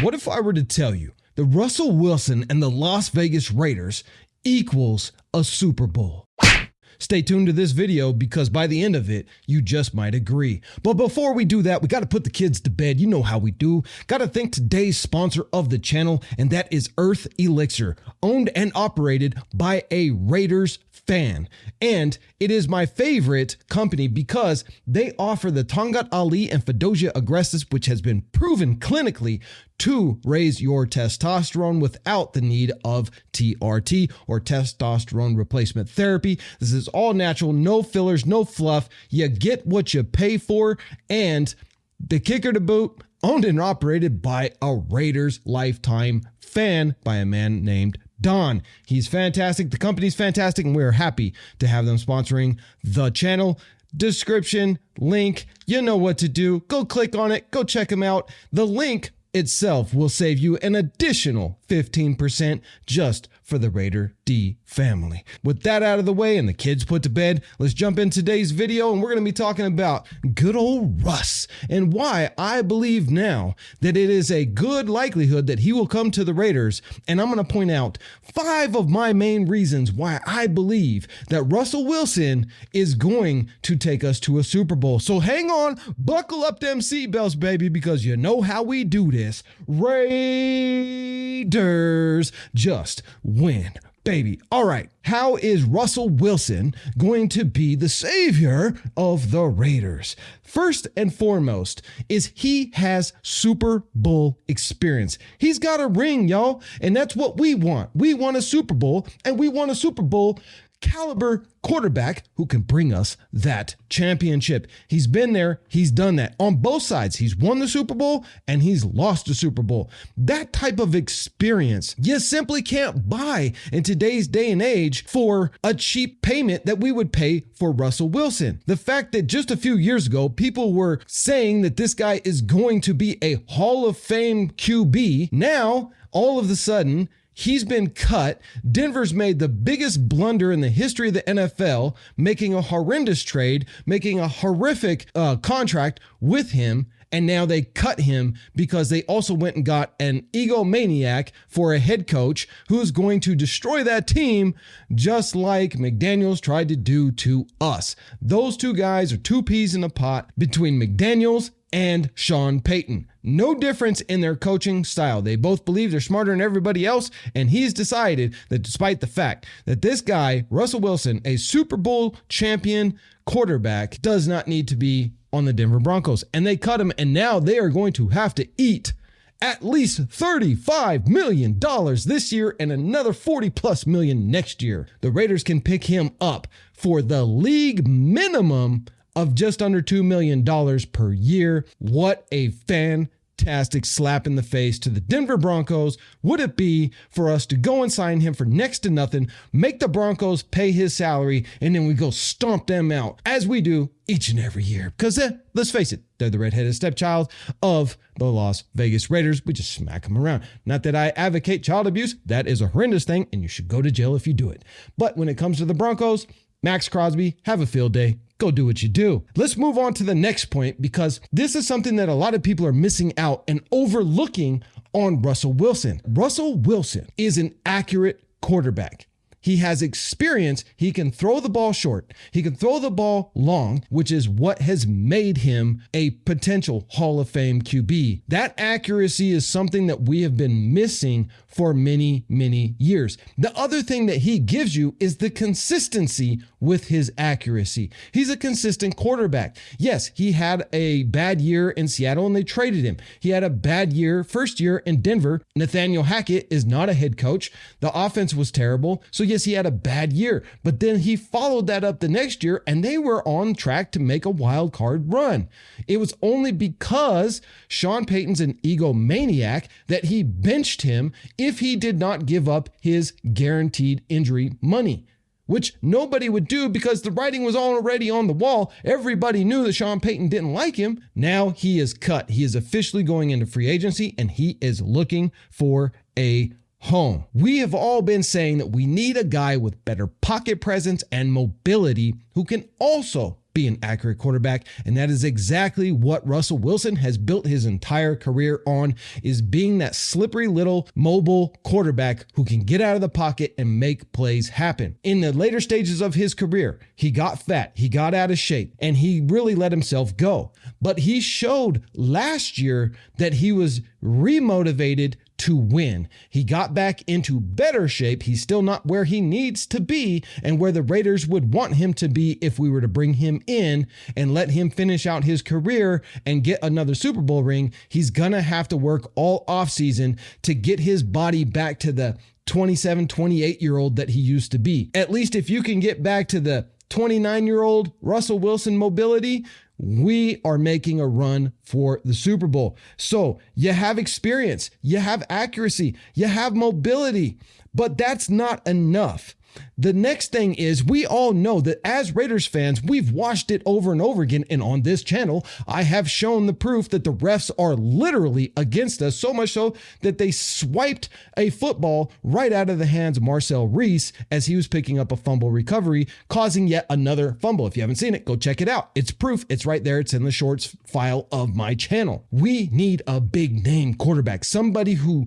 What if I were to tell you that Russell Wilson and the Las Vegas Raiders equals a Super Bowl? Stay tuned to this video because by the end of it, you just might agree. But before we do that, we got to put the kids to bed. You know how we do. Got to thank today's sponsor of the channel, and that is Earth Elixir, owned and operated by a Raiders fan. And it is my favorite company because they offer the Tongat Ali and Fedosia aggressives, which has been proven clinically to raise your testosterone without the need of TRT or testosterone replacement therapy. This is all natural, no fillers, no fluff. You get what you pay for, and the kicker to boot, owned and operated by a Raiders lifetime fan by a man named Don. He's fantastic. The company's fantastic, and we're happy to have them sponsoring the channel. Description, link, you know what to do. Go click on it. Go check them out. The link itself will save you an additional 15% just for the Raider D family. With that out of the way and the kids put to bed, let's jump in today's video, and we're going to be talking about good old Russ and why I believe now that it is a good likelihood that he will come to the Raiders. And I'm going to point out 5 of my main reasons why I believe that Russell Wilson is going to take us to a Super Bowl. So hang on, buckle up them seatbelts, baby, because you know how we do this. Raiders just win, baby. All right. How is Russell Wilson going to be the savior of the Raiders? First and foremost is he has Super Bowl experience. He's got a ring, y'all, and that's what we want. We want a Super Bowl, and we want a Super Bowl caliber quarterback who can bring us that championship. He's been there. He's done that on both sides. He's won the Super Bowl and he's lost the Super Bowl. That type of experience you simply can't buy in today's day and age for a cheap payment that we would pay for Russell Wilson. The fact that just a few years ago, people were saying that this guy is going to be a Hall of Fame QB. Now, all of a sudden, he's been cut. Denver's made the biggest blunder in the history of the NFL, making a horrendous trade, making a horrific contract with him. And now they cut him because they also went and got an egomaniac for a head coach who's going to destroy that team just like McDaniels tried to do to us. Those two guys are two peas in a pot between McDaniels and Sean Payton. No difference in their coaching style. They both believe they're smarter than everybody else, and he's decided that despite the fact that this guy, Russell Wilson, a Super Bowl champion quarterback, does not need to be on the Denver Broncos. And they cut him, and now they are going to have to eat at least $35 million this year and another 40+ million next year. The Raiders can pick him up for the league minimum of just under $2 million per year. What a fantastic slap in the face to the Denver Broncos would it be for us to go and sign him for next to nothing, make the Broncos pay his salary, and then we go stomp them out as we do each and every year. Because let's face it, they're the redheaded stepchild of the Las Vegas Raiders. We just smack them around. Not that I advocate child abuse. That is a horrendous thing, and you should go to jail if you do it. But when it comes to the Broncos, Max Crosby, have a field day. Go do what you do. Let's move on to the next point, because this is something that a lot of people are missing out and overlooking on Russell Wilson. Russell Wilson is an accurate quarterback. He has experience. He can throw the ball short. He can throw the ball long, which is what has made him a potential Hall of Fame QB. That accuracy is something that we have been missing for many, many years. The other thing that he gives you is the consistency with his accuracy. He's a consistent quarterback. Yes, he had a bad year in Seattle and they traded him. He had a bad year, first year in Denver. Nathaniel Hackett is not a head coach. The offense was terrible. So yes, he had a bad year, but then he followed that up the next year and they were on track to make a wild card run. It was only because Sean Payton's an egomaniac that he benched him if he did not give up his guaranteed injury money, which nobody would do because the writing was already on the wall. Everybody knew that Sean Payton didn't like him. Now he is cut. He is officially going into free agency and he is looking for a home. We have all been saying that we need a guy with better pocket presence and mobility who can also be an accurate quarterback. And that is exactly what Russell Wilson has built his entire career on, is being that slippery little mobile quarterback who can get out of the pocket and make plays happen. In the later stages of his career, he got fat, he got out of shape, and he really let himself go. But he showed last year that he was remotivated to win. He got back into better shape. He's still not where he needs to be and where the Raiders would want him to be if we were to bring him in and let him finish out his career and get another Super Bowl ring. He's going to have to work all offseason to get his body back to the 27, 28-year-old that he used to be. At least if you can get back to the 29-year-old Russell Wilson mobility, we are making a run for the Super Bowl. So you have experience, you have accuracy, you have mobility, but that's not enough. The next thing is, we all know that as Raiders fans, we've watched it over and over again. And on this channel, I have shown the proof that the refs are literally against us, so much so that they swiped a football right out of the hands of Marcel Reese as he was picking up a fumble recovery, causing yet another fumble. If you haven't seen it, go check it out. It's proof. It's right there. It's in the shorts file of my channel. We need a big name quarterback, somebody who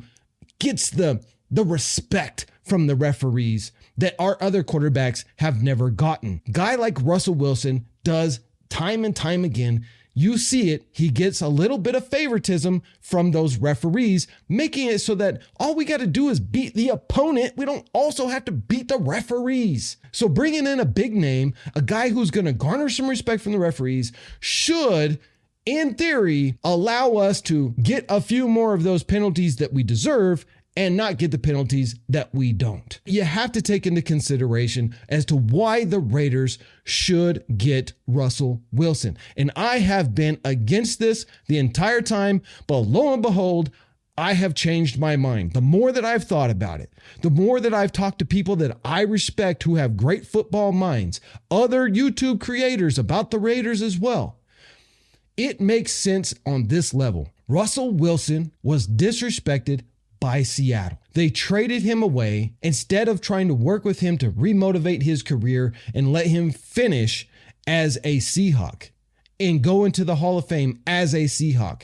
gets the respect from the referees that our other quarterbacks have never gotten. Guy like Russell Wilson does time and time again. You see it. He gets a little bit of favoritism from those referees, making it so that all we got to do is beat the opponent. We don't also have to beat the referees. So bringing in a big name, a guy who's going to garner some respect from the referees, should, in theory, allow us to get a few more of those penalties that we deserve and not get the penalties that we don't. You have to take into consideration as to why the Raiders should get Russell Wilson. And I have been against this the entire time, but lo and behold, I have changed my mind. The more that I've thought about it, the more that I've talked to people that I respect who have great football minds, other YouTube creators about the Raiders as well, it makes sense on this level. Russell Wilson was disrespected by Seattle. They traded him away instead of trying to work with him to remotivate his career and let him finish as a Seahawk and go into the Hall of Fame as a Seahawk.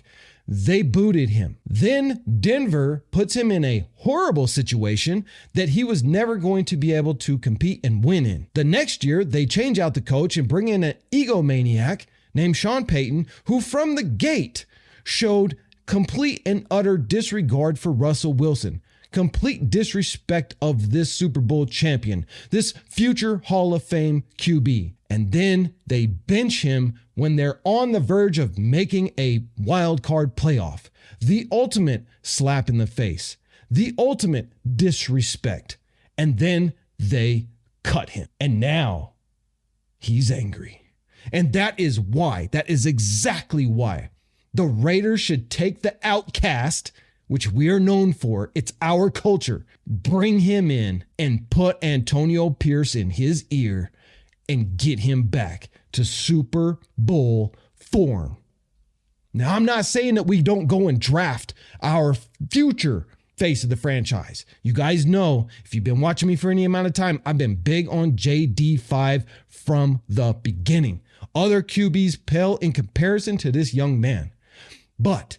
They booted him. Then Denver puts him in a horrible situation that he was never going to be able to compete and win in. The next year, they change out the coach and bring in an egomaniac named Sean Payton, who from the gate showed complete and utter disregard for Russell Wilson, complete disrespect of this Super Bowl champion, this future Hall of Fame QB. And then they bench him when they're on the verge of making a wild card playoff. The ultimate slap in the face, the ultimate disrespect. And then they cut him. And now he's angry. And that is exactly why the Raiders should take the outcast, which we are known for, it's our culture, bring him in and put Antonio Pierce in his ear and get him back to Super Bowl form. Now, I'm not saying that we don't go and draft our future face of the franchise. You guys know, if you've been watching me for any amount of time, I've been big on JD5 from the beginning. Other QBs pale in comparison to this young man. But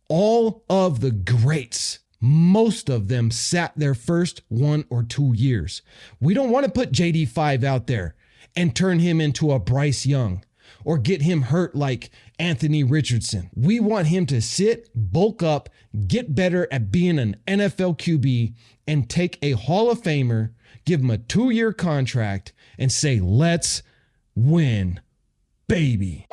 all of the greats, most of them sat their first 1 or 2 years. We don't want to put JD5 out there and turn him into a Bryce Young or get him hurt like Anthony Richardson. We want him to sit, bulk up, get better at being an NFL QB, and take a Hall of Famer, give him a 2-year contract, and say, let's win, baby.